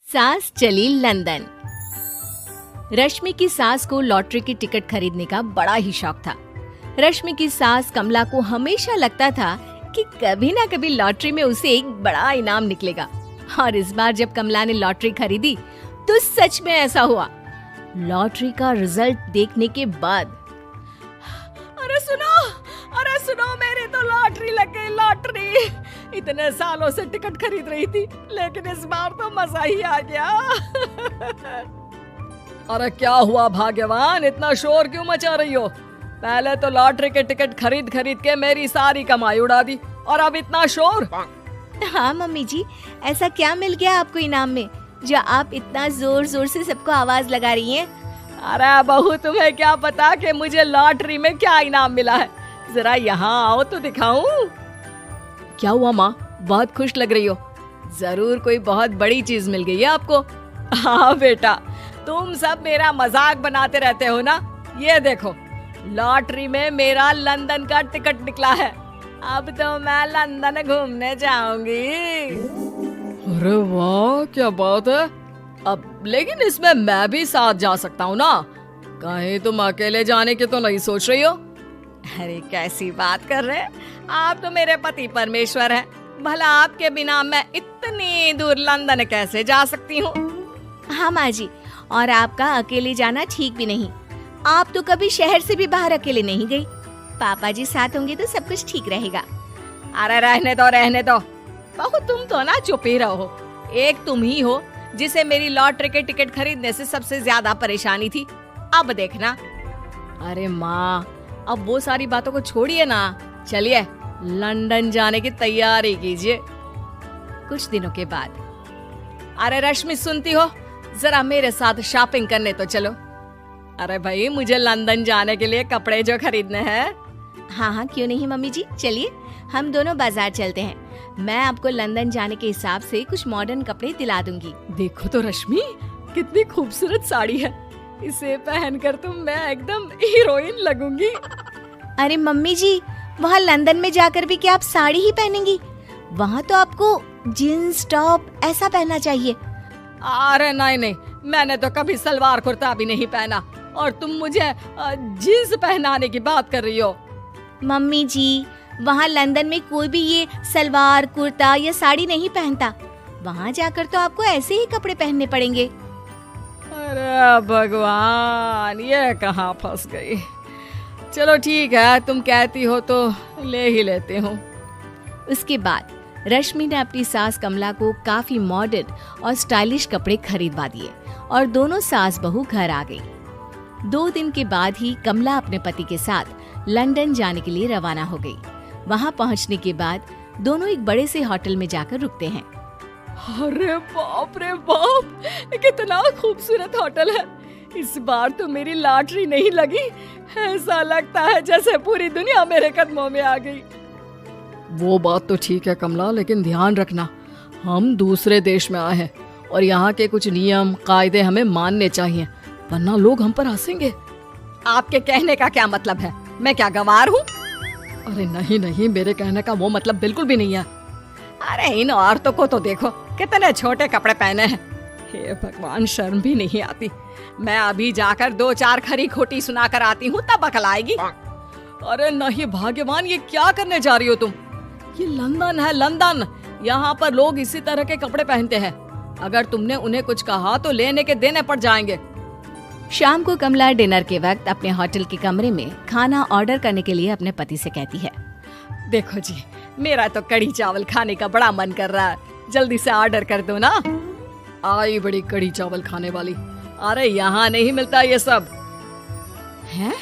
सास चली लंदन। रश्मि की सास को लॉटरी की टिकट खरीदने का बड़ा ही शौक था। रश्मि की सास कमला को हमेशा लगता था कि कभी ना कभी लॉटरी में उसे एक बड़ा इनाम निकलेगा। और इस बार जब कमला ने लॉटरी खरीदी तो सच में ऐसा हुआ। लॉटरी का रिजल्ट देखने के बाद अरे सुनो मेरी तो लॉटरी लग गई। लॉटरी इतने सालों से टिकट खरीद रही थी, लेकिन इस बार तो मजा ही आ गया। अरे क्या हुआ भाग्यवान, इतना शोर क्यों मचा रही हो? पहले तो लॉटरी के टिकट खरीद खरीद के मेरी सारी कमाई उड़ा दी और अब इतना शोर। हाँ मम्मी जी, ऐसा क्या मिल गया आपको इनाम में जो आप इतना जोर जोर से सबको आवाज लगा रही हैं? अरे बहू, तुम्हें क्या पता कि मुझे लॉटरी में क्या इनाम मिला है? जरा यहाँ आओ तो दिखाऊं। क्या हुआ माँ, बहुत खुश लग रही हो? जरूर कोई बहुत बड़ी चीज मिल गई है आपको। हाँ बेटा, तुम सब मेरा मजाक बनाते रहते हो ना। ये देखो, लॉटरी में मेरा लंदन का टिकट निकला है। अब तो मैं लंदन घूमने जाऊंगी। अरे वाह, क्या बात है। अब लेकिन इसमें मैं भी साथ जा सकता हूँ ना? कहीं तुम अकेले जाने की तो नहीं सोच रही हो? अरे कैसी बात कर रहे हैं आप, तो मेरे पति परमेश्वर हैं। भला आपके बिना मैं इतनी दूर लंदन कैसे जा सकती हूँ? हाँ माँ जी, और आपका अकेले जाना ठीक भी नहीं। आप तो कभी शहर से भी बाहर अकेले नहीं गई। पापा जी साथ होंगे तो सब कुछ ठीक रहेगा। अरे रहने दो बहू, तुम तो ना चुप ही रहो। एक तुम ही हो जिसे मेरी लॉटरी के टिकट खरीदने से सबसे ज्यादा परेशानी थी। अब देखना। अरे माँ, अब वो सारी बातों को छोड़िए ना, चलिए लंदन जाने की तैयारी कीजिए। कुछ दिनों के बाद, अरे रश्मि सुनती हो, जरा मेरे साथ शॉपिंग करने तो चलो। अरे भाई, मुझे लंदन जाने के लिए कपड़े जो खरीदने हैं। हाँ हाँ, क्यों नहीं मम्मी जी, चलिए हम दोनों बाजार चलते हैं। मैं आपको लंदन जाने के हिसाब से कुछ मॉडर्न कपड़े दिला दूंगी। देखो तो रश्मि, कितनी खूबसूरत साड़ी है। इसे पहनकर तो मैं एकदम हीरोइन लगूंगी। अरे मम्मी जी, वहाँ लंदन में जाकर भी क्या आप साड़ी ही पहनेंगी? वहाँ तो आपको जीन्स टॉप ऐसा पहनना चाहिए। अरे नहीं, मैंने तो कभी सलवार कुर्ता भी नहीं पहना और तुम मुझे जीन्स पहनाने की बात कर रही हो। मम्मी जी, वहाँ लंदन में कोई भी ये सलवार कुर्ता या साड़ी नहीं पहनता। वहाँ जाकर तो आपको ऐसे ही कपड़े पहनने पड़ेंगे। अरे भगवान, ये कहाँ फंस गई। चलो ठीक है, तुम कहती हो तो ले ही लेते हूँ। उसके बाद रश्मि ने अपनी सास कमला को काफी मॉडर्न और स्टाइलिश कपड़े खरीदवा दिए और दोनों सास बहू घर आ गई। 2 दिन के बाद ही कमला अपने पति के साथ लंदन जाने के लिए रवाना हो गई। वहां पहुंचने के बाद दोनों एक बड़े से होटल में जाकर रुकते हैं। अरे बाप रे बाप, कितना खूबसूरत होटल है। इस बार तो मेरी लॉटरी नहीं लगी। ऐसा लगता है जैसे पूरी दुनिया मेरे कदमों में आ गई। वो बात तो ठीक है कमला, लेकिन ध्यान रखना, हम दूसरे देश में आए हैं और यहाँ के कुछ नियम कायदे हमें मानने चाहिए, वरना लोग हम पर हंसेंगे। आपके कहने का क्या मतलब है? मैं क्या गंवार हूँ? अरे नहीं, मेरे कहने का वो मतलब बिल्कुल भी नहीं है। अरे इन औरतों को तो देखो, कितने छोटे कपड़े पहने हैं। हे भगवान, शर्म भी नहीं आती। मैं अभी जाकर 2-4 खरी खोटी सुना कर आती हूँ, तब अकल आएगी। अरे नहीं भाग्यवान, ये क्या करने जा रही हो तुम? ये लंदन है, लंदन। यहाँ पर लोग इसी तरह के कपड़े पहनते हैं। अगर तुमने उन्हें कुछ कहा तो लेने के देने पड़ जाएंगे। शाम को कमला डिनर के वक्त अपने होटल के कमरे में खाना ऑर्डर करने के लिए अपने पति से कहती है। देखो जी, मेरा तो कढ़ी चावल खाने का बड़ा मन कर रहा है, जल्दी से ऑर्डर कर दो ना। आई बड़ी कढ़ी चावल खाने वाली। अरे यहाँ नहीं मिलता ये सब। हैं?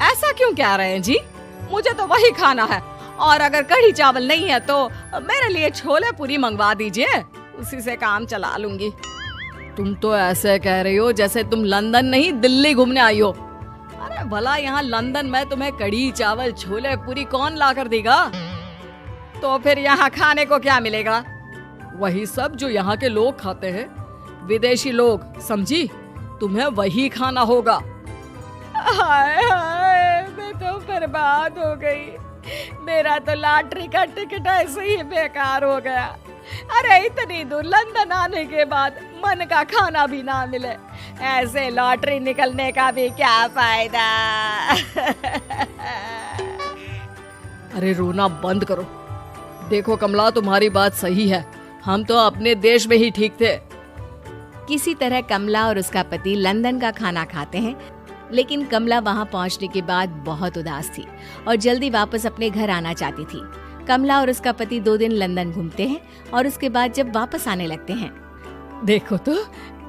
ऐसा क्यों कह रहे हैं जी? मुझे तो वही खाना है, और अगर कढ़ी चावल नहीं है तो मेरे लिए छोले पूरी मंगवा दीजिए, उसी से काम चला लूंगी। तुम तो ऐसे कह रही हो जैसे तुम लंदन नहीं दिल्ली घूमने आई हो। अरे भला यहाँ लंदन में तुम्हें कढ़ी चावल छोले पूरी कौन ला कर देगा? तो फिर यहाँ खाने को क्या मिलेगा? वही सब जो यहाँ के लोग खाते हैं, विदेशी लोग, समझी? तुम्हें वही खाना होगा। हाय हाय, मैं तो बर्बाद हो गई। मेरा तो लॉटरी का टिकट ऐसे ही बेकार हो गया। अरे इतनी दूर लंदन आने के बाद मन का खाना भी ना मिले, ऐसे लॉटरी निकलने का भी क्या फायदा। अरे रोना बंद करो। देखो कमला, तुम्हारी बात सही है, हम तो अपने देश में ही ठीक थे। किसी तरह कमला और उसका पति लंदन का खाना खाते हैं, लेकिन कमला वहां पहुंचने के बाद बहुत उदास थी और जल्दी वापस अपने घर आना चाहती थी। कमला और उसका पति 2 दिन लंदन घूमते हैं और उसके बाद जब वापस आने लगते हैं, देखो तो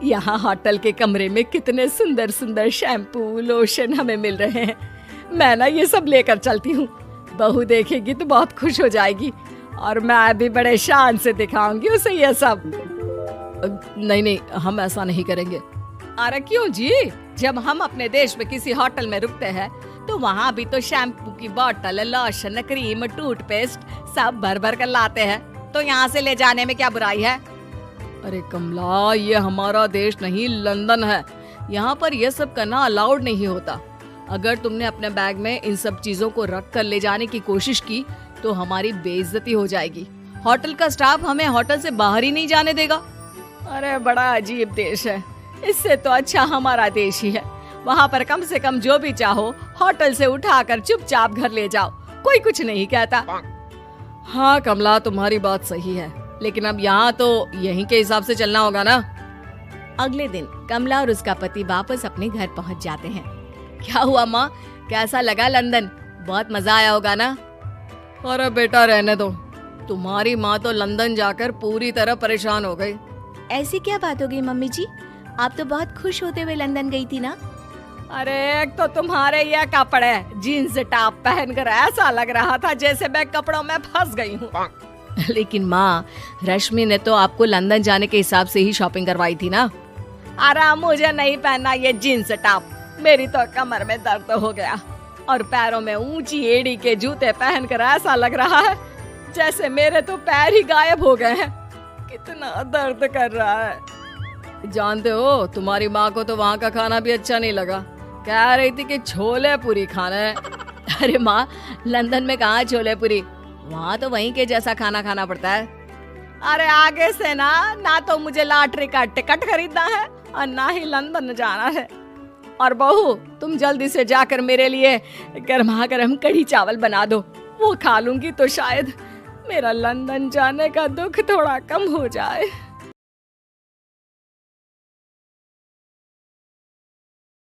यहाँ होटल के कमरे में कितने सुंदर सुंदर शैम्पू लोशन हमें मिल रहे हैं। मैं ना ये सब लेकर चलती हूँ, बहू देखेगी तो बहुत खुश हो जाएगी और मैं भी बड़े शान से दिखाऊंगी उसे ये सब। नहीं नहीं, हम ऐसा नहीं करेंगे। अरे क्यों जी, जब हम अपने देश में किसी होटल में रुकते हैं तो वहाँ भी तो शैम्पू की बोतल, लोशन, क्रीम, टूथपेस्ट सब भर भर कर लाते हैं, तो यहाँ से ले जाने में क्या बुराई है। अरे कमला, ये हमारा देश नहीं लंदन है, यहाँ पर ये सब करना अलाउड नहीं होता। अगर तुमने अपने बैग में इन सब चीजों को रख कर ले जाने की कोशिश की तो हमारी बेइज्जती हो जाएगी। होटल का स्टाफ हमें होटल से बाहर ही नहीं जाने देगा। अरे बड़ा अजीब देश है, इससे तो अच्छा हमारा देश ही है। वहाँ पर कम से कम जो भी चाहो होटल से उठाकर चुपचाप घर ले जाओ, कोई कुछ नहीं कहता। हाँ कमला, तुम्हारी बात सही है, लेकिन अब यहाँ तो यहीं के हिसाब से चलना होगा ना। अगले दिन कमला और उसका पति वापस अपने घर पहुंच जाते हैं। क्या हुआ माँ, कैसा लगा लंदन? बहुत मजा आया होगा ना? अरे बेटा रहने दो, तुम्हारी माँ तो लंदन जाकर पूरी तरह परेशान हो गई। ऐसी क्या बात हो गई मम्मी जी? आप तो बहुत खुश होते हुए लंदन गई थी ना? अरे एक तो तुम्हारे ये कपड़े जीन्स टॉप पहनकर ऐसा लग रहा था जैसे मैं कपड़ों में फंस गई हूँ। लेकिन माँ, रश्मि ने तो आपको लंदन जाने के हिसाब से ही शॉपिंग करवाई थी ना? अरे मुझे नहीं पहनना ये जीन्स टॉप, मेरी तो कमर में दर्द हो गया और पैरों में ऊंची एड़ी के जूते पहनकर ऐसा लग रहा है जैसे मेरे तो पैर ही गायब हो गए हैं। कितना दर्द कर रहा है। जानते हो, तुम्हारी माँ को तो वहाँ का खाना भी अच्छा नहीं लगा, कह रही थी कि छोले पूरी खाना है। अरे माँ, लंदन में कहाँ छोले पूरी, वहाँ तो वहीं के जैसा खाना खाना पड़ता है। अरे आगे से ना तो मुझे लॉटरी का टिकट खरीदना है और ना ही लंदन जाना है। और बहू, तुम जल्दी से जाकर मेरे लिए गर्मा गर्म कढ़ी चावल बना दो, वो खा लूंगी तो शायद मेरा लंदन जाने का दुख थोड़ा कम हो जाए।